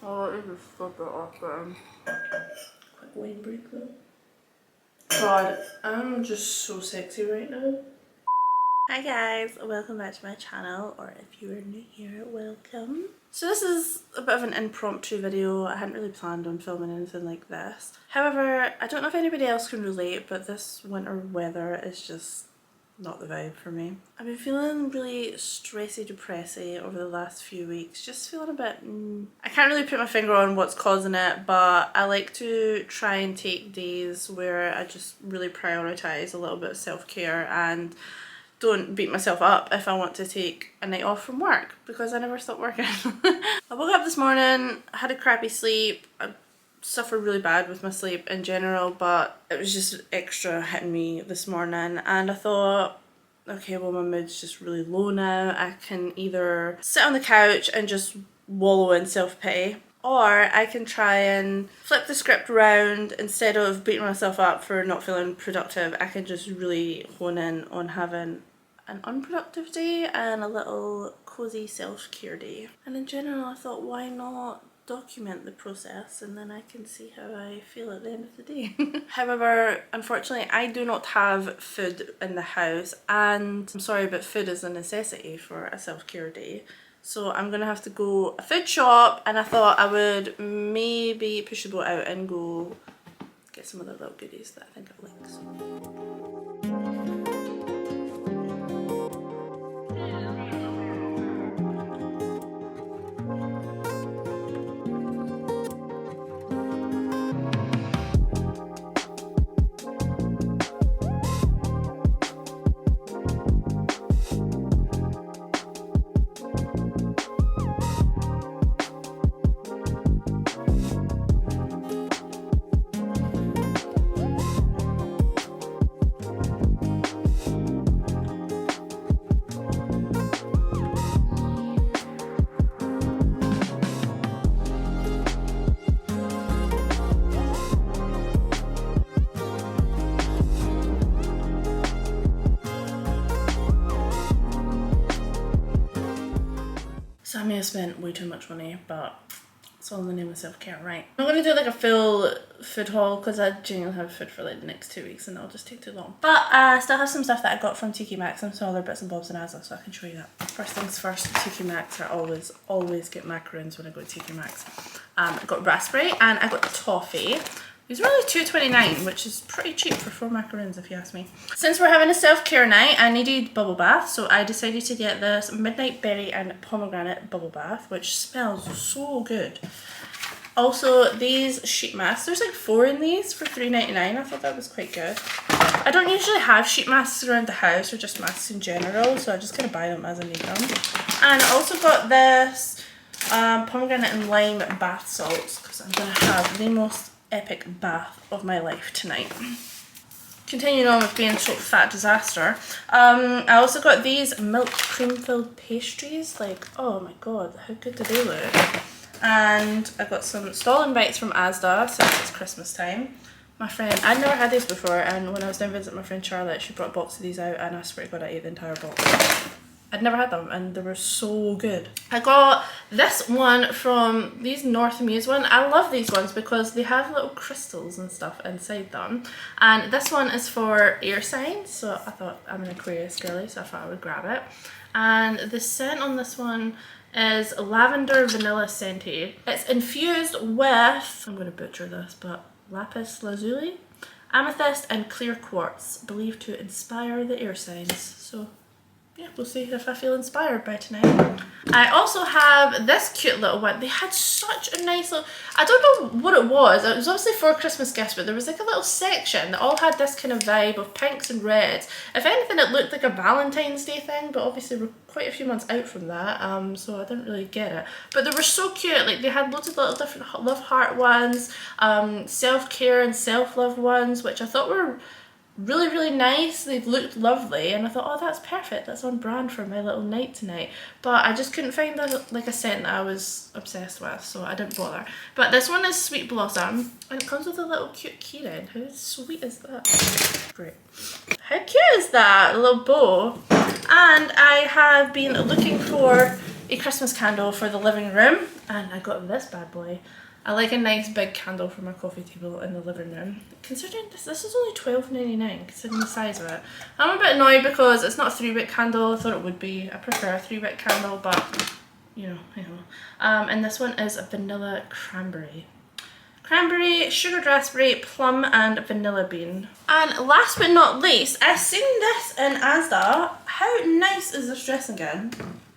Oh, it is so better. Quick wine break though. God, I'm just so sexy right now. Hi guys, welcome back to my channel, or if you are new here, welcome. So this is a bit of an impromptu video. I hadn't really planned on filming anything like this. However, I don't know if anybody else can relate, but this winter weather is just not the vibe for me. I've been feeling really stressy, depressy over the last few weeks. Just feeling a bit, I can't really put my finger on what's causing it, but I like to try and take days where I just really prioritise a little bit of self-care and don't beat myself up if I want to take a night off from work, because I never stop working. I woke up this morning, had a crappy sleep. I suffer really bad with my sleep in general, but it was just extra hitting me this morning, and I thought, okay, well, my mood's just really low now. I can either sit on the couch and just wallow in self-pity, or I can try and flip the script around. Instead of beating myself up for not feeling productive, I can just really hone in on having an unproductive day and a little cozy self-care day. And in general, I thought, why not document the process, and then I can see how I feel at the end of the day. However, unfortunately, I do not have food in the house, and I'm sorry, but food is a necessity for a self-care day. So I'm gonna have to go a food shop, and I thought I would maybe push the boat out and go get some of the little goodies that I think I like. So I may have spent way too much money, but it's all in the name of self-care, right? I'm going to do like a full food haul because I genuinely have food for like the next 2 weeks and it'll just take too long. But I still have some stuff that I got from TK Maxx and some other bits and bobs and Asda, so I can show you that. First things first, TK Maxx. I always get macaroons when I go to TK Maxx. I got raspberry and I got toffee. These were only $2.29, which is pretty cheap for 4 macaroons if you ask me. Since we're having a self-care night, I needed bubble bath, so I decided to get this midnight berry and pomegranate bubble bath, which smells so good. Also, these sheet masks, there's like 4 in these for $3.99. I thought that was quite good. I don't usually have sheet masks around the house, or just masks in general, so I just kind of buy them as I need them. And I also got this pomegranate and lime bath salts, because I'm going to have the most epic bath of my life tonight. Continuing on with being sort of fat disaster, I also got these milk cream filled pastries. Like, oh my god, how good do they look? And I got some stall bites from Asda since it's Christmas time. My friend, I'd never had these before, and when I was down visiting my friend Charlotte, she brought a box of these out, and I swear to god I ate the entire box. I'd never had them and they were so good. I got this one from these North Muse one. I love these ones because they have little crystals and stuff inside them. And this one is for air signs, so I thought, I'm an Aquarius girly, so I thought I would grab it. And the scent on this one is lavender vanilla scented. It's infused with, I'm going to butcher this, but lapis lazuli, amethyst and clear quartz, believed to inspire the air signs. So yeah, we'll see if I feel inspired by tonight. I also have this cute little one. They had such a nice little, I don't know what it was. It was obviously for a Christmas gift, but there was like a little section that all had this kind of vibe of pinks and reds. If anything, it looked like a Valentine's Day thing, but obviously we're quite a few months out from that, so I didn't really get it. But they were so cute. Like, they had loads of little different love heart ones, self-care and self-love ones, which I thought were really nice. They looked lovely, and I thought, oh, that's perfect, that's on brand for my little night tonight. But I just couldn't find like a scent that I was obsessed with, so I didn't bother. But this one is Sweet Blossom, and it comes with a little cute keyring. How sweet is that? Great. How cute is that? A little bow. And I have been looking for a Christmas candle for the living room, and I got this bad boy. I like a nice big candle for my coffee table in the living room. Considering this is only $12.99, considering the size of it. I'm a bit annoyed because it's not a 3-wick candle. I thought it would be. I prefer a 3-wick candle, but you know, I know. And this one is a vanilla cranberry. Cranberry, sugared raspberry, plum and vanilla bean. And last but not least, I've seen this in Asda. How nice is this dressing gown?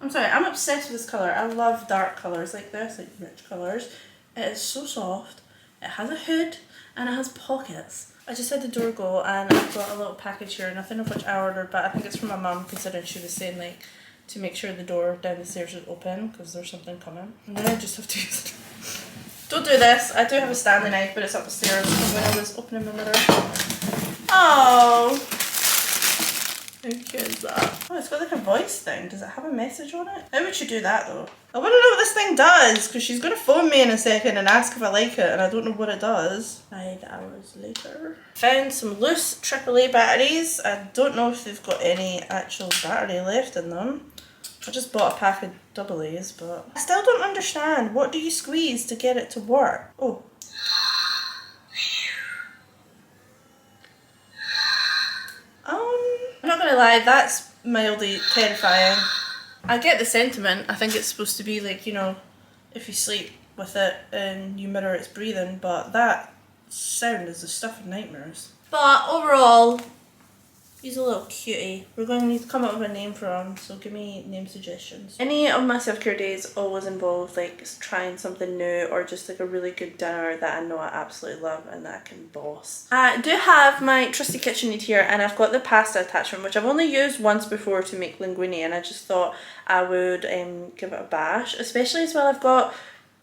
I'm sorry, I'm obsessed with this colour. I love dark colours like this, like rich colours. It is so soft. It has a hood and it has pockets. I just had the door go and I've got a little package here, nothing of which I ordered, but I think it's from my mum, considering she was saying like to make sure the door down the stairs is open because there's something coming. And then I just have to use it. Don't do this. I do have a Stanley knife, but it's up the stairs. I'm going to just open the mirror. Oh! How cute is that? Oh, it's got like a voice thing. Does it have a message on it? How would she do that though? I want to know what this thing does, because she's going to phone me in a second and ask if I like it, and I don't know what it does. 5 hours later. Found some loose AAA batteries. I don't know if they've got any actual battery left in them. I just bought a pack of AA's, but I still don't understand. What do you squeeze to get it to work? Oh. I'm not gonna lie, that's mildly terrifying. I get the sentiment. I think it's supposed to be like, you know, if you sleep with it and you mirror its breathing, but that sound is the stuff of nightmares. But overall, he's a little cutie. We're going to need to come up with a name for him, so give me name suggestions. Any of my self-care days always involve like trying something new or just like a really good dinner that I know I absolutely love and that I can boss. I do have my trusty KitchenAid here, and I've got the pasta attachment, which I've only used once before to make linguine, and I just thought I would give it a bash, especially as well I've got,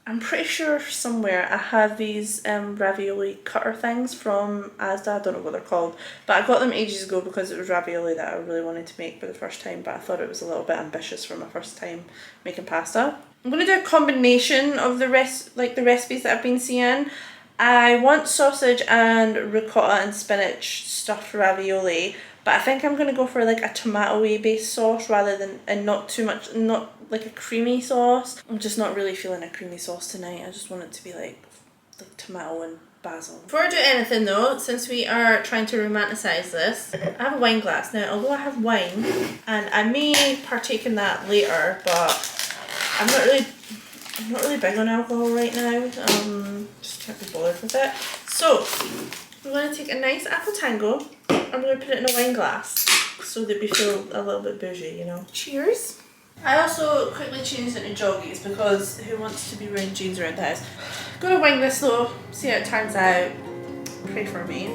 I'm pretty sure somewhere I have these ravioli cutter things from Asda. I don't know what they're called, but I got them ages ago because it was ravioli that I really wanted to make for the first time, but I thought it was a little bit ambitious for my first time making pasta. I'm going to do a combination of the recipes that I've been seeing. I want sausage and ricotta and spinach stuffed ravioli, but I think I'm going to go for like a tomato-y based sauce rather than, and not too much, not like a creamy sauce. I'm just not really feeling a creamy sauce tonight. I just want it to be like tomato and basil. Before I do anything though, since we are trying to romanticize this, I have a wine glass. Now, although I have wine, and I may partake in that later, but I'm not really big on alcohol right now. Just can't be bothered with it. So, I'm going to take a nice apple tango. I'm going to put it in a wine glass so that we feel a little bit bougie, you know. Cheers. I also quickly changed into joggies because who wants to be wearing jeans around the house? Gonna wing this though, see how it turns out. Pray for me.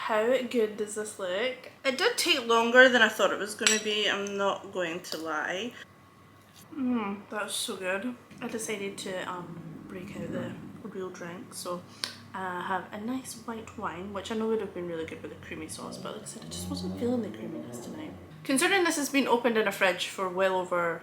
how good does this look? It did take longer than I thought it was going to be, I'm not going to lie. That's so good. I decided to break out the real drink, so I have a nice white wine, which I know would have been really good with a creamy sauce, but like I said, I just wasn't feeling the creaminess tonight. Considering this has been opened in a fridge for well over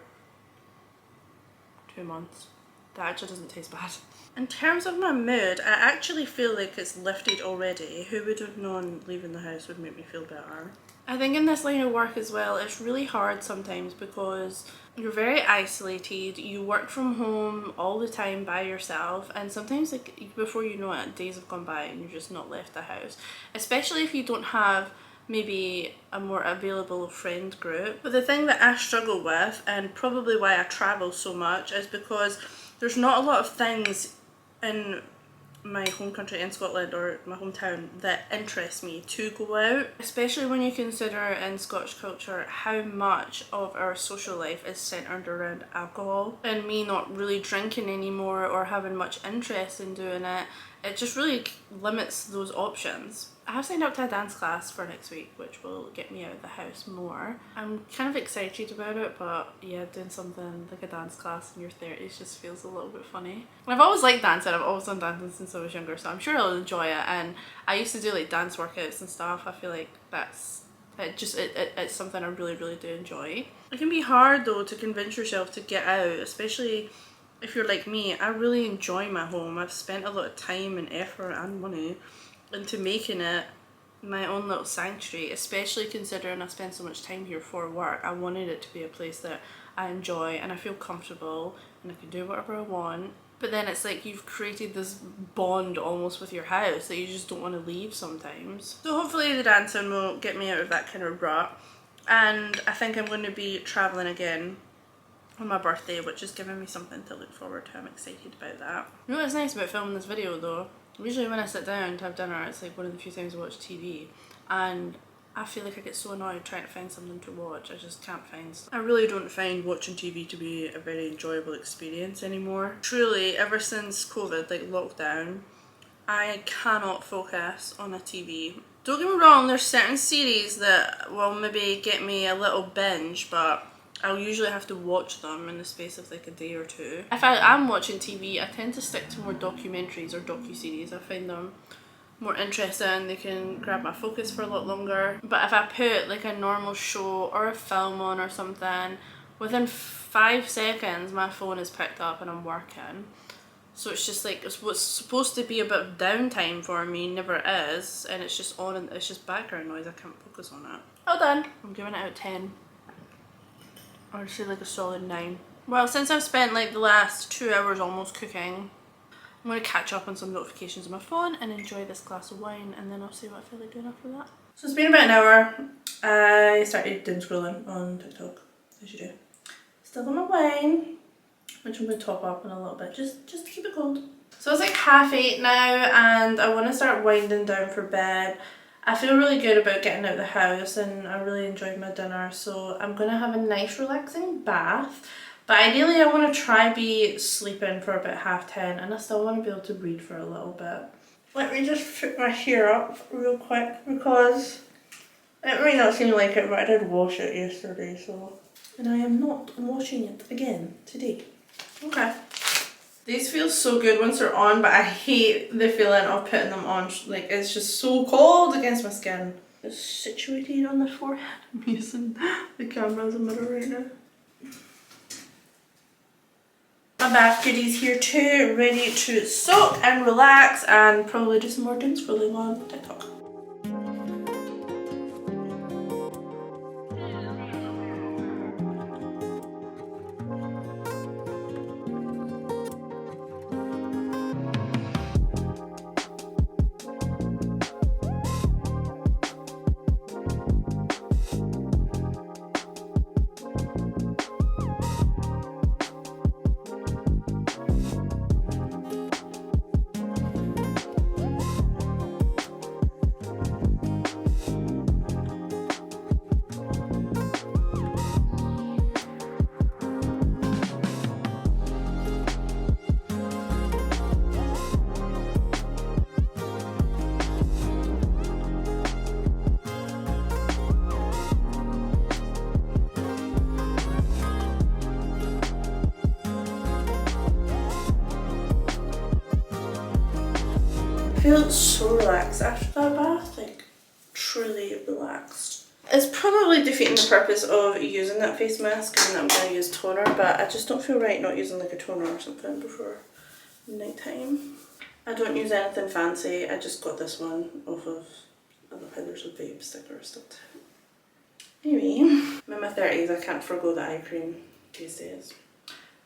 2 months, that actually doesn't taste bad. In terms of my mood, I actually feel like it's lifted already. Who would have known leaving the house would make me feel better? I think in this line of work as well, it's really hard sometimes because you're very isolated, you work from home all the time by yourself, and sometimes like before you know it, days have gone by and you've just not left the house. Especially if you don't have maybe a more available friend group. But the thing that I struggle with, and probably why I travel so much, is because there's not a lot of things in my home country in Scotland or my hometown that interests me to go out, especially when you consider in Scottish culture how much of our social life is centered around alcohol, and me not really drinking anymore or having much interest in doing it. It just really limits those options. I have signed up to a dance class for next week, which will get me out of the house more. I'm kind of excited about it, but yeah, doing something like a dance class in your 30s just feels a little bit funny. I've always liked dancing, I've always done dancing since I was younger, so I'm sure I'll enjoy it. And I used to do like dance workouts and stuff. I feel like it's something I really do enjoy. It can be hard though to convince yourself to get out, especially if you're like me. I really enjoy my home. I've spent a lot of time and effort and money into making it my own little sanctuary, especially considering I spend so much time here for work. I wanted it to be a place that I enjoy and I feel comfortable and I can do whatever I want. But then it's like you've created this bond almost with your house that you just don't want to leave sometimes. So hopefully the dancing will get me out of that kind of rut. And I think I'm going to be travelling again on my birthday, which is giving me something to look forward to. I'm excited about that. You know what's nice about filming this video though? Usually when I sit down to have dinner, it's like one of the few times I watch TV, and I feel like I get so annoyed trying to find something to watch. I just can't find stuff. I really don't find watching TV to be a very enjoyable experience anymore. Truly, ever since COVID, like lockdown, I cannot focus on a TV. Don't get me wrong, there's certain series that will maybe get me a little binge, but I'll usually have to watch them in the space of like a day or two. If I am watching TV, I tend to stick to more documentaries or docu-series. I find them more interesting, they can grab my focus for a lot longer. But if I put like a normal show or a film on or something, within 5 seconds my phone is picked up and I'm working. So it's just like, it's what's supposed to be a bit of downtime for me never is, and it's just on and it's just background noise. I can't focus on it. Well done. I'm giving it out of 10. I'd say like a solid 9. Well, since I've spent like the last 2 hours almost cooking, I'm going to catch up on some notifications on my phone and enjoy this glass of wine, and then I'll see what I feel like doing after that. So it's been about an hour. I started doom scrolling on TikTok, as you do. Still on my wine, which I'm going to top up in a little bit, just to keep it cold. So it's like 8:30 now, and I want to start winding down for bed. I feel really good about getting out of the house and I really enjoyed my dinner, so I'm going to have a nice relaxing bath. But ideally I want to try be sleeping for about 10:30, and I still want to be able to read for a little bit. Let me just put my hair up real quick because it may not seem like it, but I did wash it yesterday, so... And I am not washing it again today. Okay. These feel so good once they're on, but I hate the feeling of putting them on. Like, it's just so cold against my skin. It's situated on the forehead. I'm using the camera as a mirror right now. My bath goodies here too, ready to soak and relax and probably do some more doom scrolling on TikTok. feel so relaxed after that bath, like truly relaxed. It's probably defeating the purpose of using that face mask given that I'm going to use toner, but I just don't feel right not using like a toner or something before night time. I don't use anything fancy, I just got this one off of there's a vape sticker stuck to it. Anyway, I'm in my 30s, I can't forgo the eye cream these days.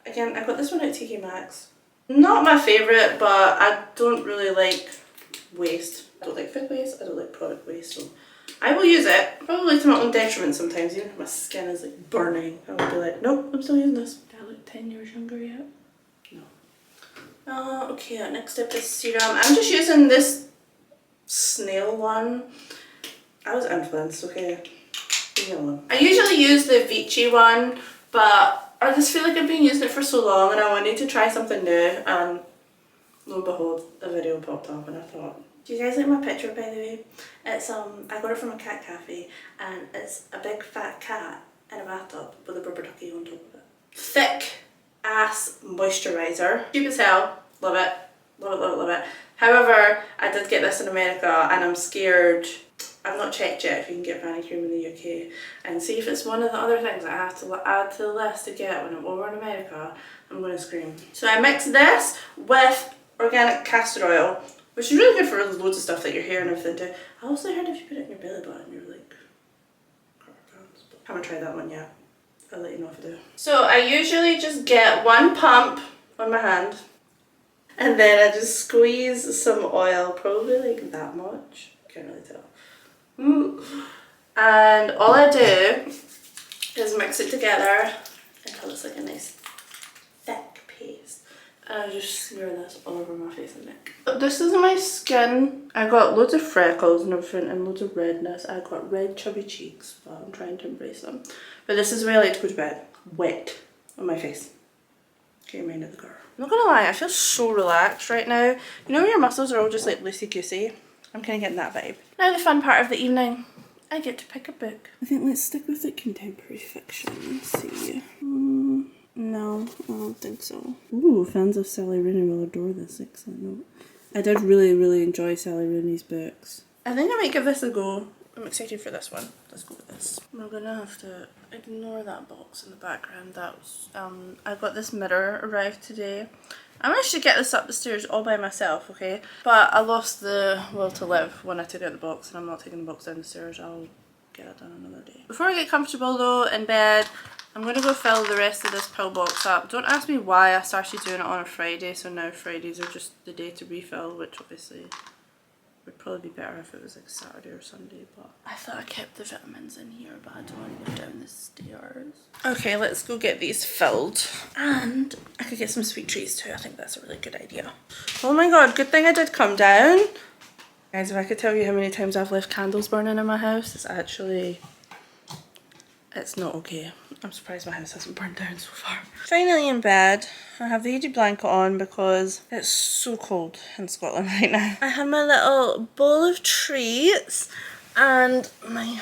Again, I got this one at TK Maxx. Not my favourite, but I don't really like waste. I don't like food waste, I don't like product waste, so I will use it. Probably to my own detriment sometimes, even if my skin is like burning. I will be like, nope, I'm still using this. Do I look 10 years younger yet? No. Okay, next step is serum. I'm just using this snail one. I was influenced, okay. Leave me alone. I usually use the Vichy one, but I just feel like I've been using it for so long and I wanted to try something new, and lo and behold, a video popped up and I thought, do you guys like my picture, by the way? It's I got it from a cat cafe and it's a big fat cat in a bathtub with a rubber ducky on top of it. Thick ass moisturiser. Cheap as hell. Love it. Love it, love it, love it. However, I did get this in America and I'm scared. I've not checked yet if you can get vanity cream in the UK, and see if it's one of the other things I have to add to the list to get when I'm over in America. I'm going to scream. So I mix this with organic castor oil, which is really good for loads of stuff like your hair and everything too. I also heard if you put it in your belly button, you're like, I haven't tried that one yet. I'll let you know if I do. So I usually just get one pump on my hand, and then I just squeeze some oil, probably like that much. Can't really tell. And all I do is mix it together until it's like a nice thick paste. And I just smear this all over my face and neck. This is my skin. I got loads of freckles and everything and loads of redness. I got red chubby cheeks, but I'm trying to embrace them. But this is where I like to go to bed. Wet on my face. Okay, mind of the girl. I'm not gonna lie, I feel so relaxed right now. You know when your muscles are all just like loosey-goosey? I'm kind of getting that vibe. Now the fun part of the evening. I get to pick a book. I think let's stick with the contemporary fiction. Let's see. No, I don't think so. Ooh, fans of Sally Rooney will adore this. Excellent note. I did really enjoy Sally Rooney's books. I think I might give this a go. I'm excited for this one. Let's go with this. I'm gonna have to ignore that box in the background. That was, I got this mirror arrived today. I managed to get this up the stairs all by myself, okay? But I lost the will to live when I took out the box, and I'm not taking the box down the stairs. I'll get it done another day. Before I get comfortable though in bed, I'm going to go fill the rest of this pill box up. Don't ask me why I started doing it on a Friday, so now Fridays are just the day to refill, which obviously would probably be better if it was like Saturday or Sunday, but I thought I kept the vitamins in here, but I don't want to go down the stairs. Okay, let's go get these filled. And I could get some sweet treats too. I think that's a really good idea. Oh my god, good thing I did come down. Guys, if I could tell you how many times I've left candles burning in my house, it's not okay. I'm surprised my house hasn't burned down so far. Finally in bed. I have the heated blanket on because it's so cold in Scotland right now. I have my little bowl of treats and my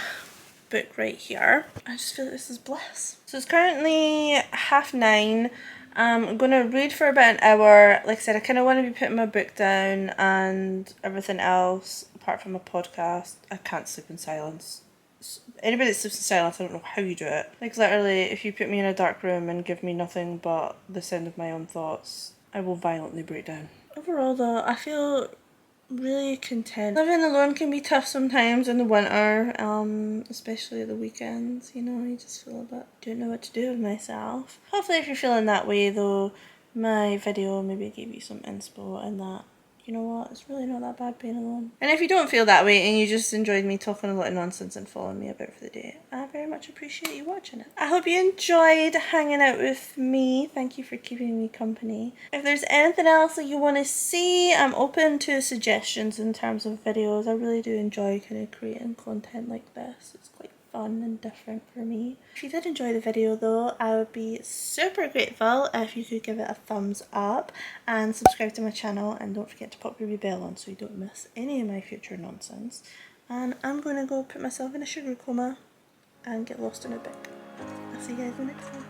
book right here. I just feel like this is bliss. So it's currently 9:30. I'm going to read for about an hour. Like I said, I kind of want to be putting my book down and everything else apart from a podcast. I can't sleep in silence. Anybody that sleeps in silence, I don't know how you do it. Like literally, if you put me in a dark room and give me nothing but the sound of my own thoughts, I will violently break down. Overall though, I feel really content. Living alone can be tough sometimes in the winter, especially at the weekends, you know, you just feel a bit, don't know what to do with myself. Hopefully if you're feeling that way though, my video maybe gave you some inspo and that, you know what, it's really not that bad being alone. And if you don't feel that way and you just enjoyed me talking a lot of nonsense and following me about for the day, I very much appreciate you watching it. I hope you enjoyed hanging out with me. Thank you for keeping me company. If there's anything else that you want to see, I'm open to suggestions in terms of videos. I really do enjoy kind of creating content like this. It's quite fun and different for me. If you did enjoy the video though, I would be super grateful if you could give it a thumbs up and subscribe to my channel, and don't forget to pop your wee bell on so you don't miss any of my future nonsense. And I'm going to go put myself in a sugar coma and get lost in a book. I'll see you guys in the next one.